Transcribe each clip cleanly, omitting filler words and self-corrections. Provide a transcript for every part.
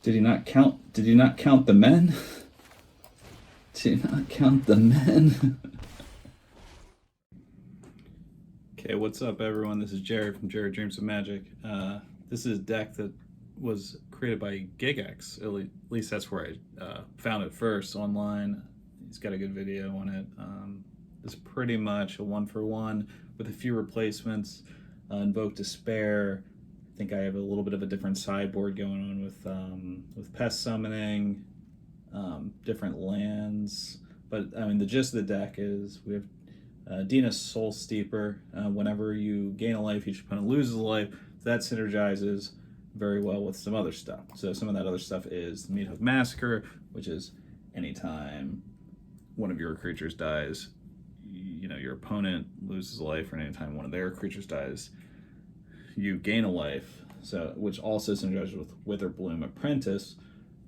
Did he not count? Did you not count the men? Did you not count the men? Okay, what's up, everyone? This is Jared from Jared Dreams of Magic. This is a deck that was created by GigX. At least that's where I found it first online. He's got a good video on it. It's pretty much a 1-for-1 with a few replacements. Invoke Despair. I think I have a little bit of a different sideboard going on with Pest Summoning, different lands. But I mean, the gist of the deck is we have Dina Soul Steeper. Whenever you gain a life, each opponent loses a life. That synergizes very well with some other stuff. So some of that other stuff is the Meathook Massacre, which is anytime one of your creatures dies, you know, your opponent loses a life, or anytime one of their creatures dies, you gain a life. So, which also synergizes with witherbloom Apprentice,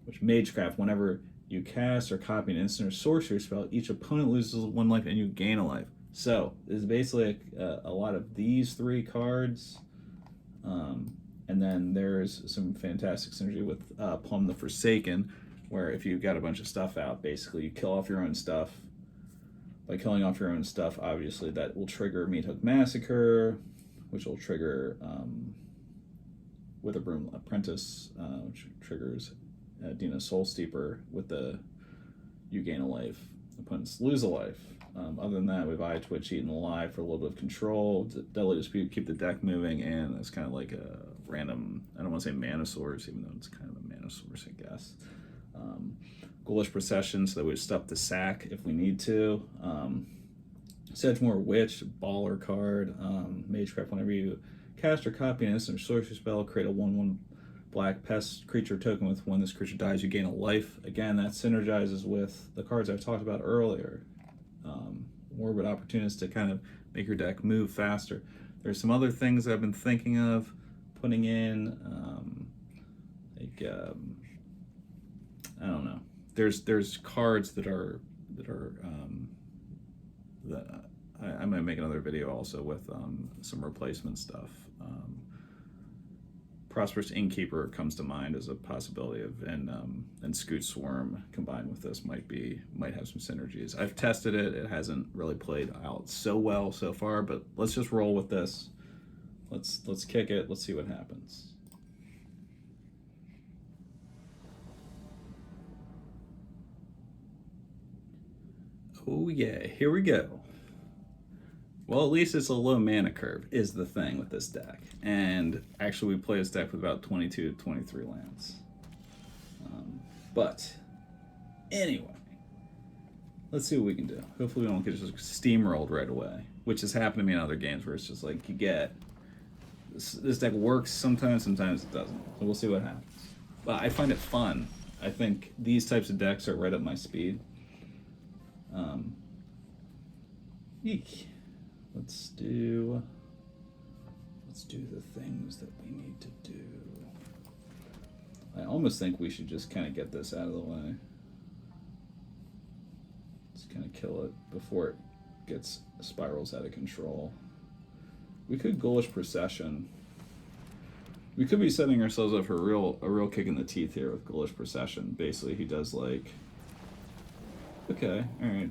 which Magecraft, whenever you cast or copy an instant or sorcery spell, each opponent loses 1 life and you gain a life. So there's basically a lot of these 3 cards, and then there's some fantastic synergy with Plum the Forsaken, where if you've got a bunch of stuff out, basically you kill off your own stuff. By killing off your own stuff, obviously that will trigger Meathook Massacre, which will trigger Witherbloom Apprentice, which triggers Dina Soul Steeper with the you gain a life, opponents lose a life. Other than that, we have Eye Twitch, Eaten Alive for a little bit of control, Deadly Dispute, keep the deck moving, and it's kind of like a random, I don't want to say mana source, even though it's kind of a mana source, I guess. Ghoulish Procession, so that we stuff the sack if we need to. Sedgemoor Witch, baller card. Magecraft, whenever you cast or copy an instant or sorcery spell, create a 1/1 black pest creature token with when this creature dies, you gain a life. Again, that synergizes with the cards I talked about earlier. Morbid Opportunist to kind of make your deck move faster. There's some other things I've been thinking of putting in, I don't know. There's cards that I might make another video also with some replacement stuff. Prosperous Innkeeper comes to mind as a possibility of, and Scoot Swarm combined with this might have some synergies. I've tested it; it hasn't really played out so well so far, but let's just roll with this. Let's kick it. Let's see what happens. Oh yeah, here we go. Well, at least it's a low mana curve is the thing with this deck. And actually we play this deck with about 22 to 23 lands. But anyway, let's see what we can do. Hopefully we don't get just steamrolled right away, which has happened to me in other games where it's just like you get, this deck works sometimes it doesn't. So we'll see what happens. But I find it fun. I think these types of decks are right up my speed. Eek. Let's do the things that we need to do. I almost think we should just kind of get this out of the way. Just kind of kill it before it spirals out of control. We could Ghoulish Procession. We could be setting ourselves up for a real kick in the teeth here with Ghoulish Procession. Basically, he does like, okay, all right.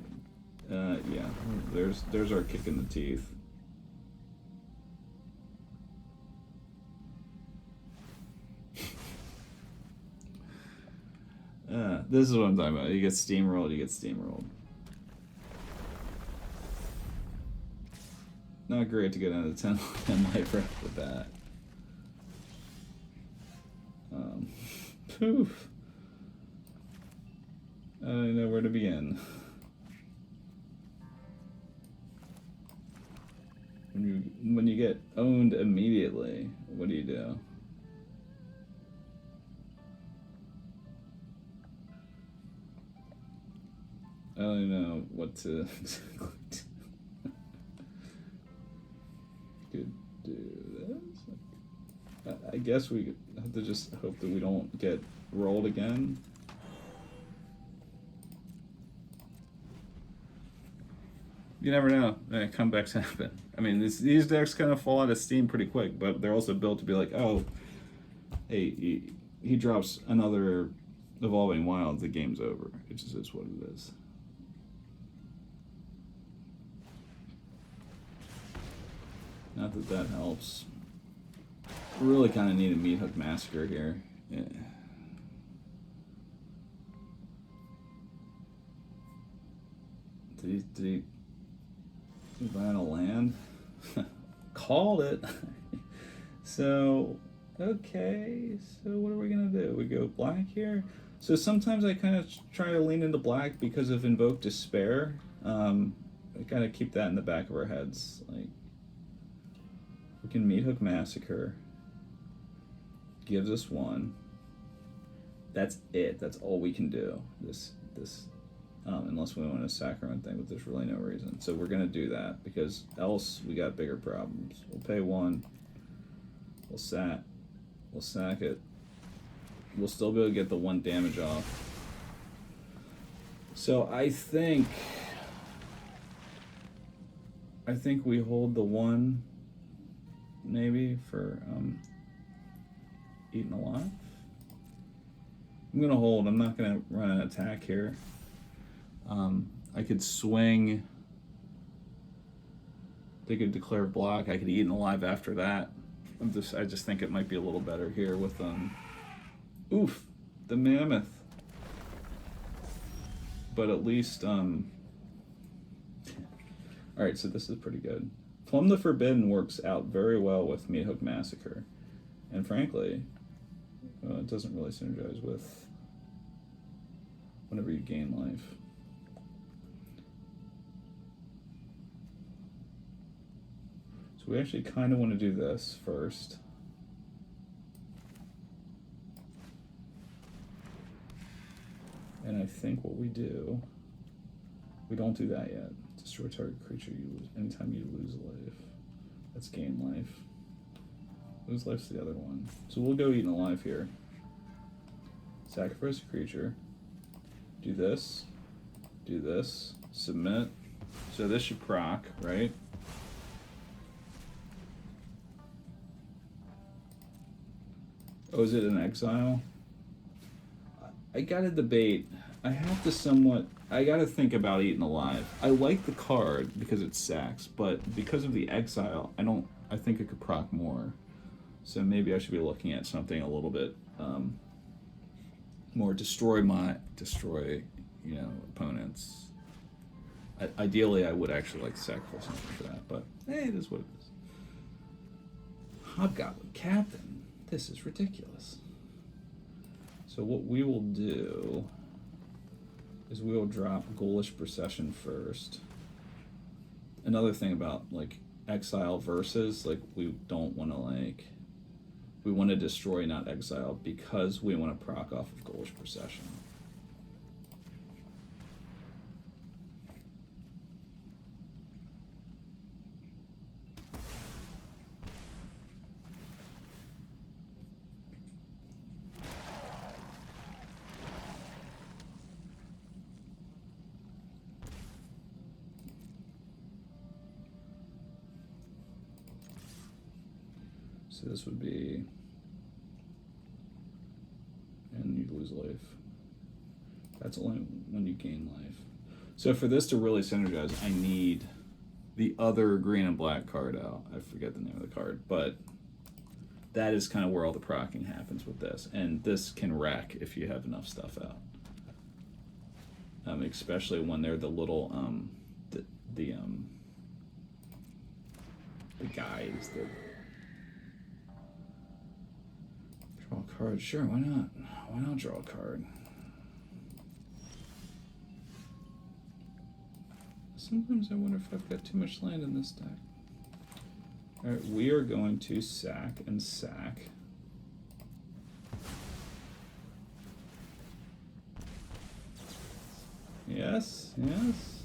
Yeah, there's our kick in the teeth. This is what I'm talking about. You get steamrolled, Not great to get out of 10 life right with that. Poof. I don't know where to begin. When you get owned immediately, what do you do? I don't know what to could do this. I guess we have to just hope that we don't get rolled again. You never know. Comebacks happen. I mean, these decks kind of fall out of steam pretty quick, but they're also built to be like, oh, hey, he drops another Evolving Wild, the game's over. It just is what it is. Not that that helps. We really kind of need a meathook massacre here. Yeah. Did he buy a land? Called it. So, okay. So what are we gonna do? We go black here. So sometimes I kind of try to lean into black because of Invoke Despair. We kind of keep that in the back of our heads. Like, we can meathook massacre. Gives us one. That's it. That's all we can do. Unless we want a sacrament thing, but there's really no reason. So we're gonna do that because else we got bigger problems. We'll pay one. We'll sack it. We'll still be able to get the 1 damage off. So I think we hold the 1 maybe for Eaten Alive. I'm gonna hold. I'm not gonna run an attack here. I could swing. They could declare block. I could Eaten Alive after that. I just think it might be a little better here with oof, the mammoth. But at least all right, so this is pretty good. Plumb the Forbidden works out very well with Meathook Massacre. And frankly, it doesn't really synergize with whenever you gain life. So we actually kind of want to do this first. And I think what we do, we don't do that yet. Destroy target creature you lose anytime you lose life. That's gain life. Lose life's the other one. So we'll go Eaten Alive here. Sacrifice a creature. Do this. Do this. Submit. So this should proc, right? Oh, is it an exile? I gotta debate. I gotta think about Eaten Alive. I like the card because it sacks, but because of the exile, I think it could proc more. So maybe I should be looking at something a little bit more destroy opponents. Ideally, I would actually like to sacrifice something for that, but hey, it is what it is. Hobgoblin Captain. This is ridiculous. So what we will do is we will drop Ghoulish Procession first. Another thing about like exile versus, like, we don't want to we want to destroy, not exile, because we want to proc off of Ghoulish Procession. So this would be, and you lose life. That's only when you gain life. So for this to really synergize, I need the other green and black card out. I forget the name of the card, but that is kind of where all the procking happens with this. And this can wreck if you have enough stuff out. Especially when they're the little, the guys that draw a card. Sure, why not? Why not draw a card? Sometimes I wonder if I've got too much land in this deck. Alright, we are going to sack and sack. Yes, yes.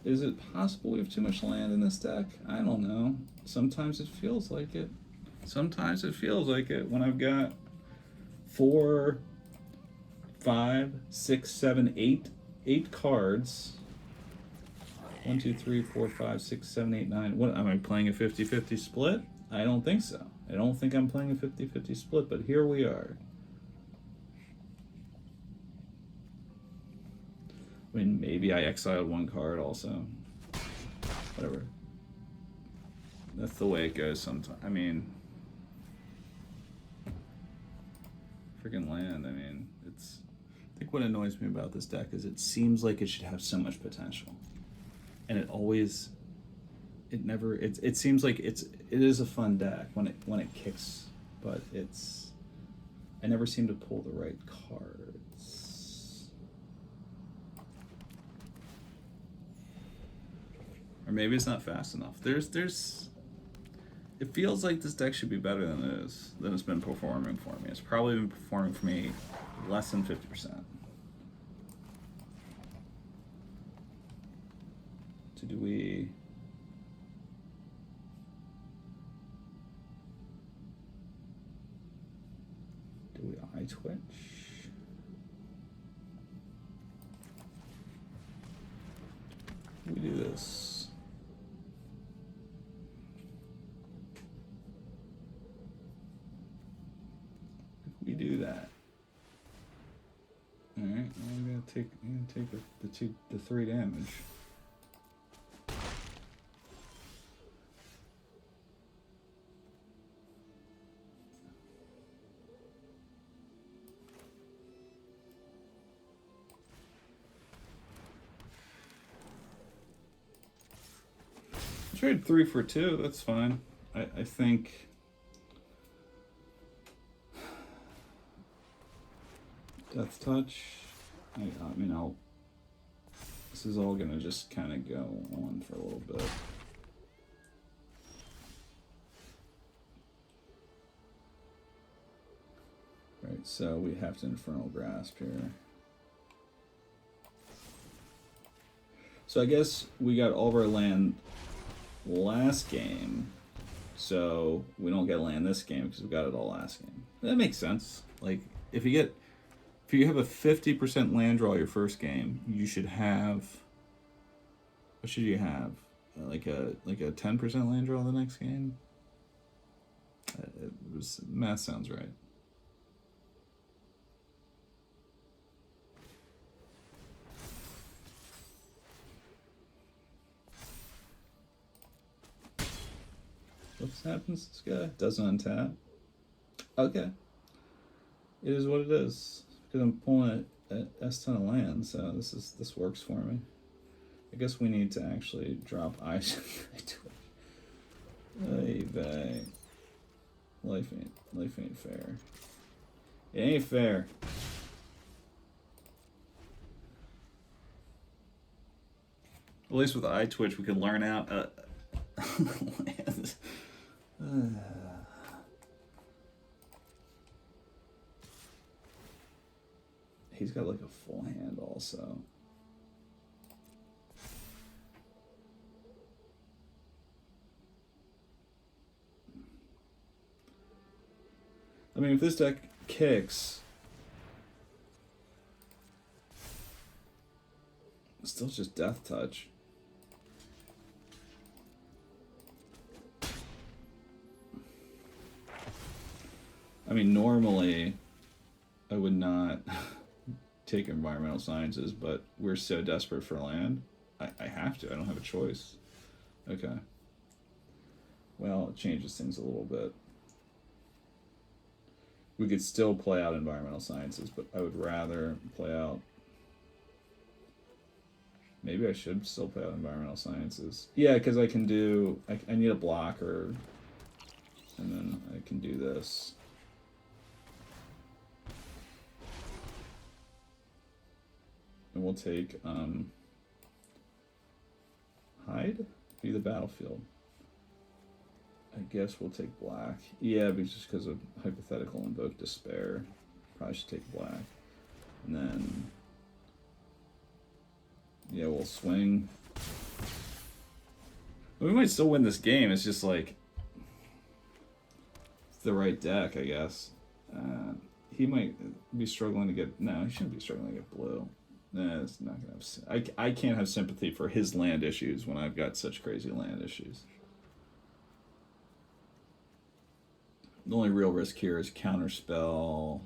Is it possible we have too much land in this deck? I don't know. Sometimes it feels like it. Sometimes it feels like it when I've got 4, 5, 6, 7, 8 cards. 1, 2, 3, 4, 5, 6, 7, 8, 9. What am I playing, a 50-50 split? I don't think so. I don't think I'm playing a 50-50 split, but here we are. I mean, maybe I exiled one card also. Whatever. That's the way it goes sometimes. I mean, freaking land. I mean, it's. I think what annoys me about this deck is it seems like it should have so much potential, and it always. It never. It seems like it is a fun deck when it kicks, but it's. I never seem to pull the right cards. Or maybe it's not fast enough. There's. It feels like this deck should be better than it is, than it's been performing for me. It's probably been performing for me less than 50%. So do we... eye twitch? We do this. We do that. All right, I'm gonna take the 3 damage. Trade 3 for 2. That's fine. I think. Death touch. I mean, this is all gonna just kind of go on for a little bit. Right, so we have to Infernal Grasp here. So I guess we got all of our land last game, so we don't get land this game because we got it all last game. That makes sense. Like, if you have a 50% land draw your first game, you should have. What should you have? Like a 10% land draw the next game. Math sounds right. What happens to this guy? Doesn't untap. Okay. It is what it is. Because I'm pulling a S-ton of land, so this works for me. I guess we need to actually drop eyes. Hey, bae. Life ain't fair. It ain't fair. At least with eye twitch, we can learn out land. He's got like a full hand also. I mean, if this deck kicks, it's still just death touch. I mean, normally I would not take environmental sciences, but we're so desperate for land. I have to. I don't have a choice. Okay. Well, it changes things a little bit. We could still play out environmental sciences, but I would rather play out... Maybe I should still play out environmental sciences. Yeah, because I can do... I need a blocker, and then I can do this. And we'll take hide, be the battlefield. I guess we'll take black. Yeah, but just because of hypothetical invoke despair, probably should take black. And then yeah, we'll swing. We might still win this game. It's just like it's the right deck, I guess. He might be struggling to get. No, he shouldn't be struggling to get blue. Nah, it's not gonna have. I can't have sympathy for his land issues when I've got such crazy land issues. The only real risk here is counterspell.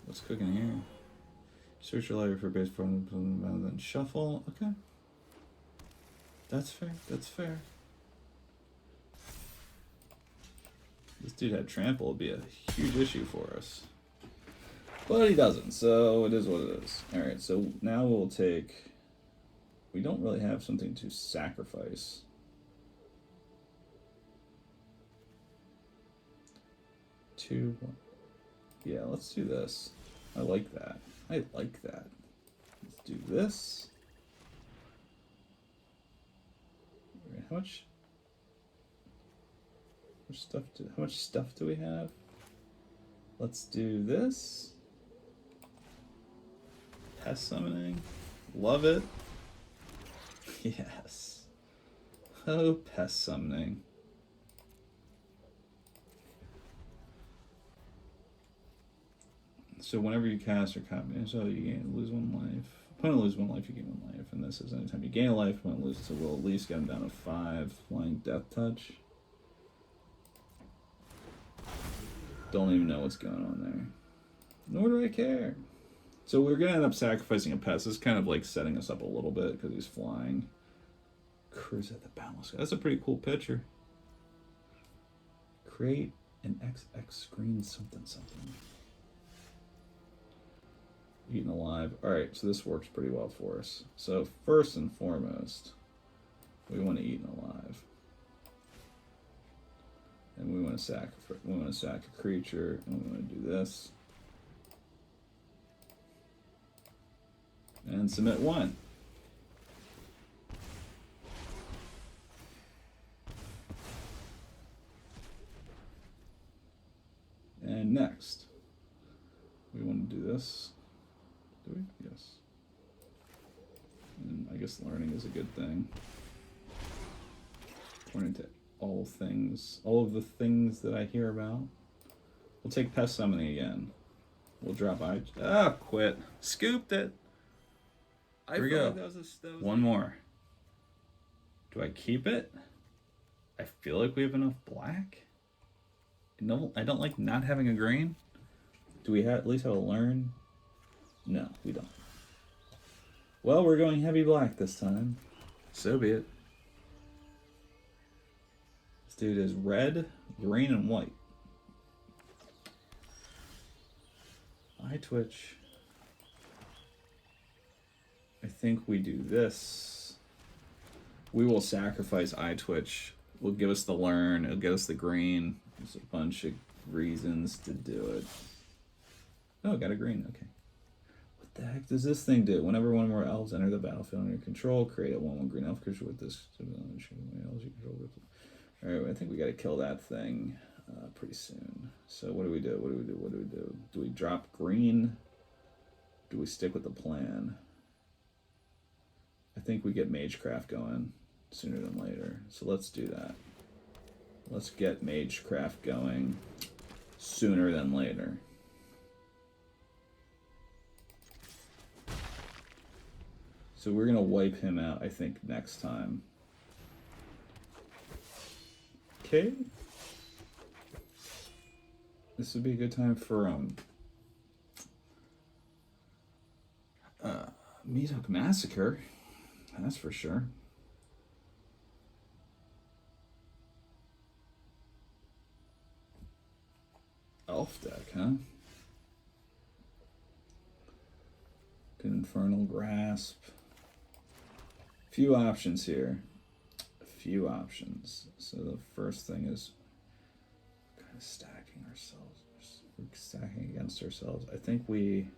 What's cooking here? Search your library for base form rather than shuffle. Okay. That's fair. That's fair. This dude had trample, would be a huge issue for us. But he doesn't, so it is what it is. Alright, so now we'll take... We don't really have something to sacrifice. Two... Yeah, let's do this. I like that. I like that. Let's do this. How much stuff do we have? Let's do this. Pest summoning. Love it. Yes. Oh, pest summoning. So whenever you cast or copy, so you lose 1 life. Opponent loses 1 life, you gain 1 life. And this is anytime you gain a life, opponent loses, so we'll at least get him down to 5. Flying Death Touch. Don't even know what's going on there. Nor do I care. So we're going to end up sacrificing a pest. This is kind of like setting us up a little bit because he's flying. Cruise at the Boundless. That's a pretty cool picture. Create an XX screen something something. Eaten alive. Alright, so this works pretty well for us. So first and foremost, we want to eaten alive. And we want to sack a creature, and we want to do this. And submit 1. And next, we want to do this. Do we? Yes. And I guess learning is a good thing. According to all of the things that I hear about. We'll take pest summoning again. We'll drop quit. Scooped it. Here we go. That was 1 more. Do I keep it? I feel like we have enough black. No, I don't like not having a green. Do we at least have a learn? No, we don't. Well, we're going heavy black this time. So be it. This dude is red, green, and white. Eye twitch. I think we do this. We will sacrifice eye twitch. Will give us the learn. It'll get us the green. There's a bunch of reasons to do it. Oh, got a green. Okay. What the heck does this thing do? Whenever one more elves enter the battlefield under your control, create a 1/1 green elf creature with this. Alright, I think we got to kill that thing pretty soon. So what do we do? What do we do? What do we do? Do we drop green? Do we stick with the plan? I think we get Magecraft going sooner than later. So let's do that. Let's get Magecraft going sooner than later. So we're going to wipe him out, I think, next time. Okay. This would be a good time for meathook massacre. That's for sure. Elf deck, huh? Infernal Grasp. Few options here. A few options. So the first thing is kind of stacking ourselves. We're stacking against ourselves. I think we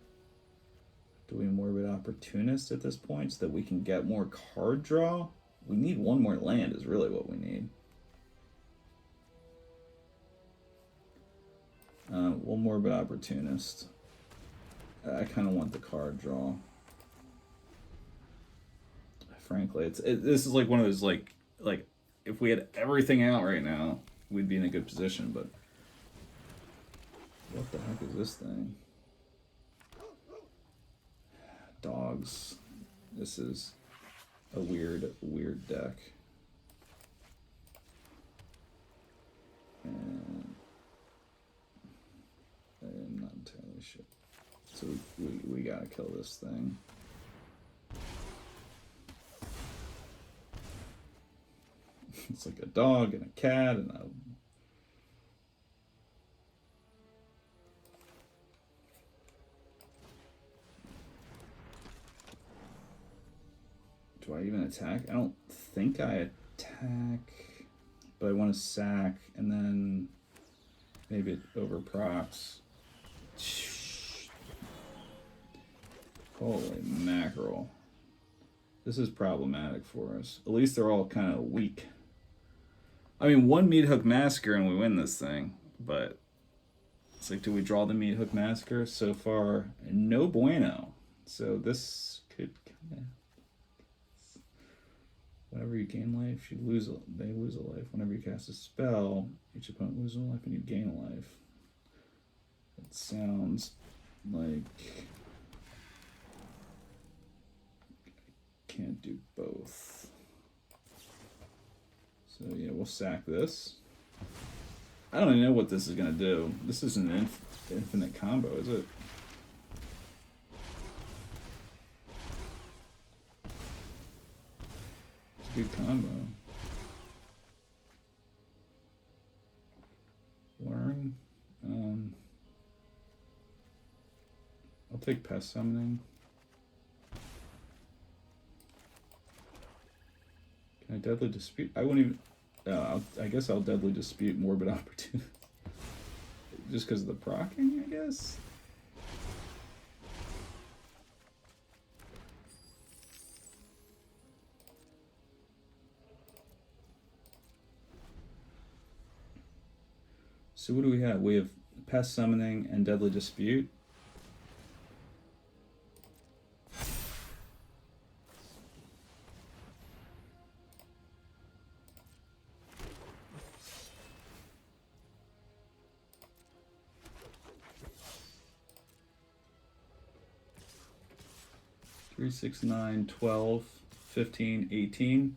do a morbid opportunist at this point so that we can get more card draw. We need 1 more land is really what we need. 1 morbid opportunist. I kind of want the card draw. Frankly, this is like one of those like if we had everything out right now, we'd be in a good position. But what the heck is this thing? Dogs. This is a weird deck. We gotta kill this thing. It's like a dog and a cat and a... Do I even attack? I don't think I attack, but I want to sack and then maybe it overprocs. Holy mackerel. This is problematic for us. At least they're all kind of weak. I mean, one meathook massacre and we win this thing, but it's like, do we draw the meathook massacre? So far, no bueno. So this could kind of... Whenever you gain life, they lose a life. Whenever you cast a spell, each opponent loses a life and you gain a life. It sounds like I can't do both. So yeah, we'll sack this. I don't even know what this is gonna do. This isn't an infinite combo, is it? Good combo. Learn. I'll take pest summoning. Can I deadly dispute? I wouldn't even. I guess I'll deadly dispute morbid opportunity. Just because of the proccing, I guess. So what do we have? We have pest summoning and deadly dispute. Three, 6, 9, 12, 15, 18.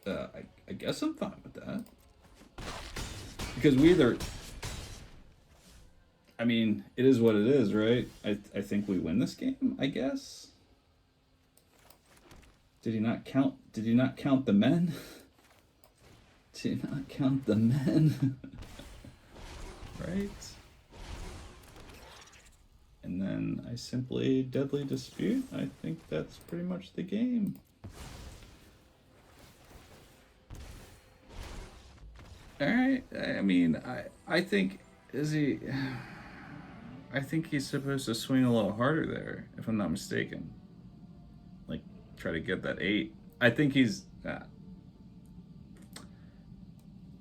I guess I'm fine with that. Because we either, I mean, it is what it is, right? I think we win this game, I guess. Did he not count the men? Did he not count the men? Right? And then I simply deadly dispute. I think that's pretty much the game. All right. I mean, I think I think he's supposed to swing a little harder there, if I'm not mistaken. Like, try to get that 8. I think he's...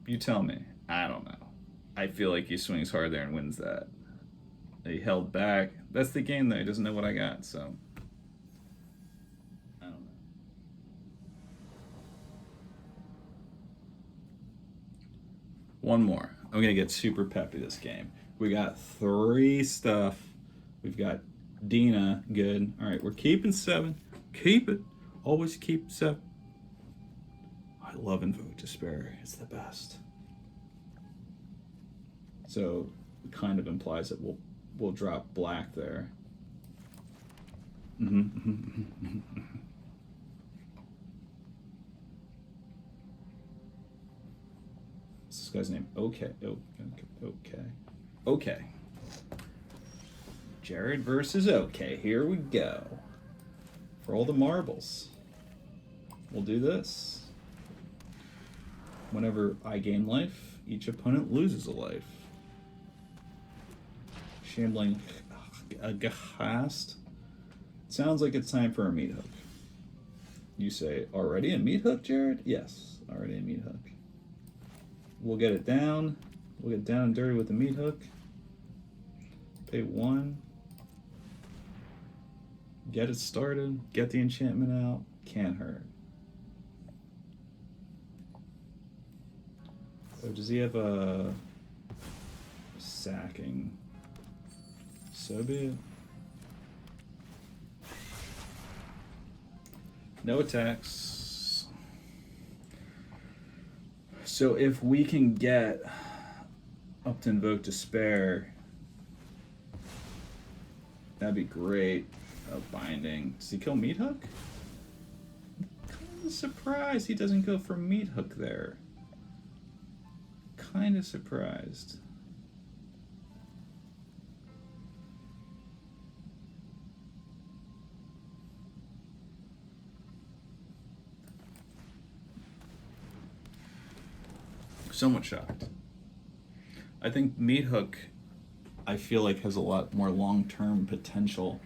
you tell me. I don't know. I feel like he swings hard there and wins that. He held back. That's the game, though. He doesn't know what I got, so... I don't know. One more. I'm going to get super peppy this game. We got 3 stuff. We've got Dina. Good. All right, we're keeping 7. Keep it. Always keep 7. I love Invoke Despair. It's the best. So it kind of implies that we'll drop black there. What's this guy's name? Okay. Okay. Jared versus OK. Here we go. For all the marbles. We'll do this. Whenever I gain life, each opponent loses a life. Shambling Aghast. Sounds like it's time for a meathook. You say, already a meathook, Jared? Yes, already a meathook. We'll get it down. We'll get down and dirty with the meathook. Pay 1. Get it started. Get the enchantment out. Can't hurt. So does he have a sacking? So be it. No attacks. So if we can get up to Invoke Despair, That'd be great. Binding. Does he kill meathook? Kind of surprised he doesn't go for meathook there. Kind of surprised. Somewhat shocked. I think meathook, I feel like, has a lot more long-term potential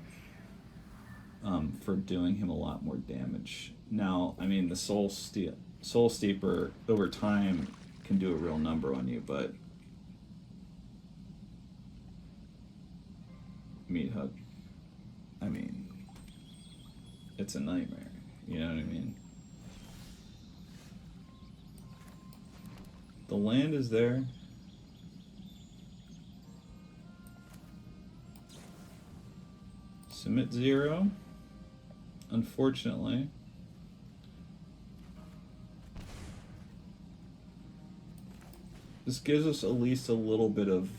for doing him a lot more damage. Now, I mean, the Soul Steeper over time can do a real number on you, but meathook, I mean, it's a nightmare. You know what I mean? The land is there. Submit 0. Unfortunately. This gives us at least a little bit of,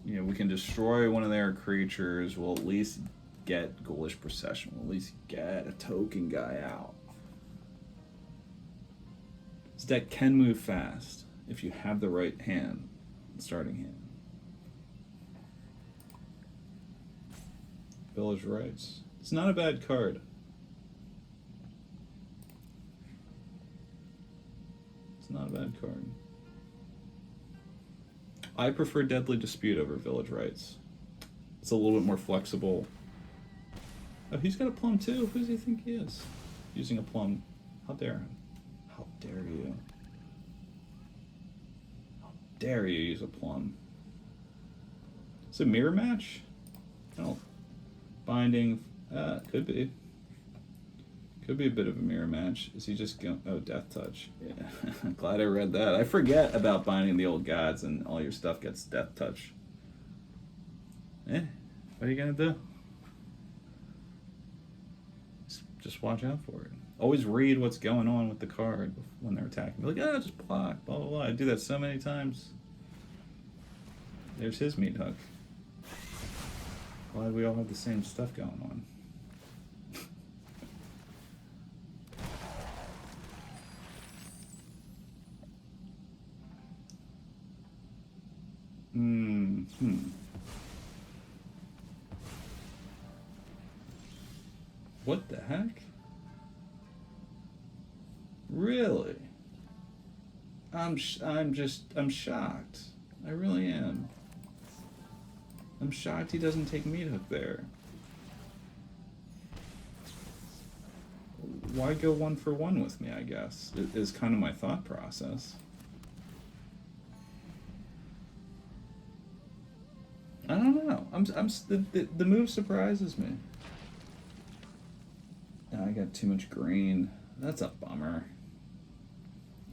you know, we can destroy one of their creatures. We'll at least get Ghoulish Procession. We'll at least get a token guy out. This deck can move fast if you have the right hand, starting hand. Village Rites. It's not a bad card. It's not a bad card. I prefer Deadly Dispute over Village Rites. It's a little bit more flexible. Oh, he's got a plum too. Who does he think he is? Using a plum. How dare him? How dare you? How dare you use a plum? Is it a mirror match? I don't. Binding. Could be. Could be a bit of a mirror match. Is he just going... Oh, Death Touch. Yeah. I'm glad I read that. I forget about Binding the Old Gods and all your stuff gets Death Touch. What are you going to do? Just watch out for it. Always read what's going on with the card when they're attacking. Be like, oh, just block, blah, blah, blah. I do that so many times. There's his meathook. Glad we all have the same stuff going on. What the heck? Really? I'm shocked. I really am. I'm shocked he doesn't take meathook there. Why go 1 for 1 with me, I guess, is kind of my thought process. I don't know. The move surprises me. I got too much green. That's a bummer.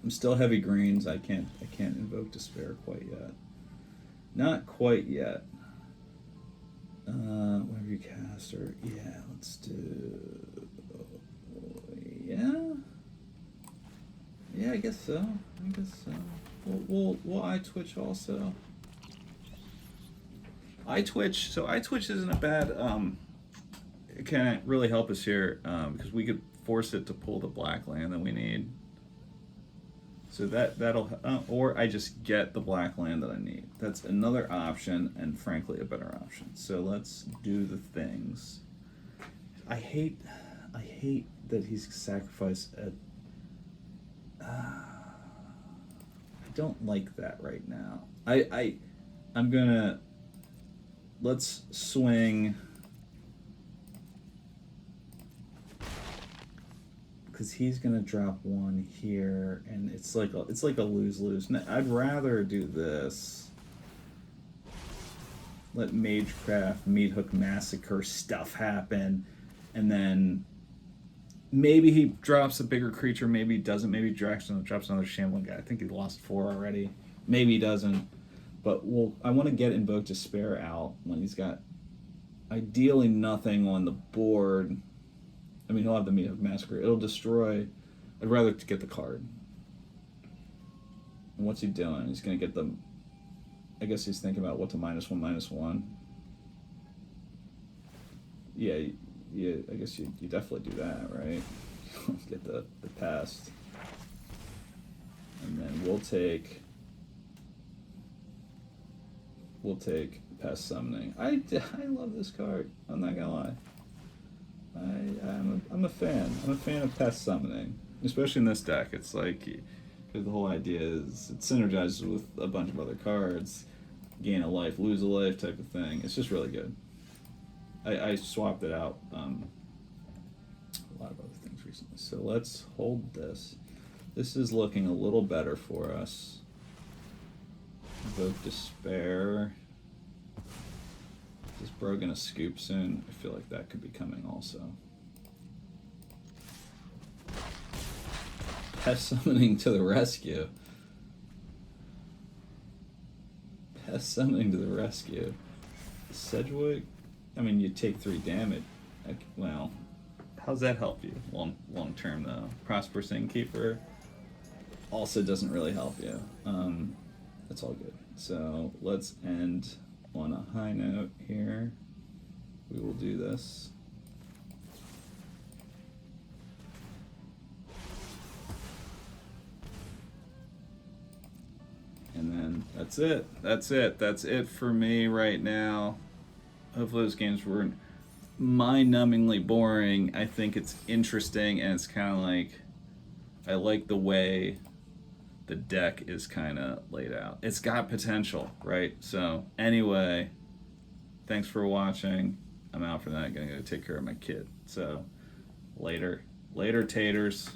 I'm still heavy greens. I can't invoke Despair quite yet. Not quite yet. Whatever you cast, or yeah, let's do. Yeah, I guess so. We'll eye twitch also. Eye twitch. So eye twitch isn't a bad. It can really help us here because we could force it to pull the black land that we need. So that'll, or I just get the black land that I need. That's another option, and frankly, a better option. So let's do the things. I hate that he's sacrificed at. I don't like that right now. I'm gonna. Let's swing. Because he's gonna drop 1 here, and it's like a lose-lose. I'd rather do this. Let Magecraft, Meathook, Massacre stuff happen, and then maybe he drops a bigger creature. Maybe he doesn't. Maybe he drops another Shambling guy. I think he lost 4 already. Maybe he doesn't. But I want to get Invoke Despair out when he's got ideally nothing on the board. I mean, he'll have the Meathook Massacre. It'll destroy. I'd rather get the card. And what's he doing? He's going to get the... I guess he's thinking about what to -1/-1. yeah, yeah. I guess you definitely do that, right? Get the pest, and then we'll take pest summoning. I love this card. I'm not gonna lie. I'm a fan. I'm a fan of pest summoning, especially in this deck. It's like, because the whole idea is it synergizes with a bunch of other cards, gain a life, lose a life type of thing. It's just really good. I swapped it out a lot of other things recently. So let's hold this. This is looking a little better for us. Evoke Despair. Is Bro gonna scoop soon? I feel like that could be coming also. Pest Summoning to the rescue. Pest Summoning to the rescue. Sedgwick? I mean, you take 3 damage. Like, well, how's that help you long term though? Prosperous Innkeeper also doesn't really help you. That's all good. So let's end on a high note here. We will do this. And then that's it. That's it. That's it for me right now. Hopefully those games weren't mind-numbingly boring. I think it's interesting, and it's kind of like, I like the way the deck is kind of laid out. It's got potential, right? So anyway, thanks for watching. I'm out for that. I'm gonna go take care of my kid. So later taters.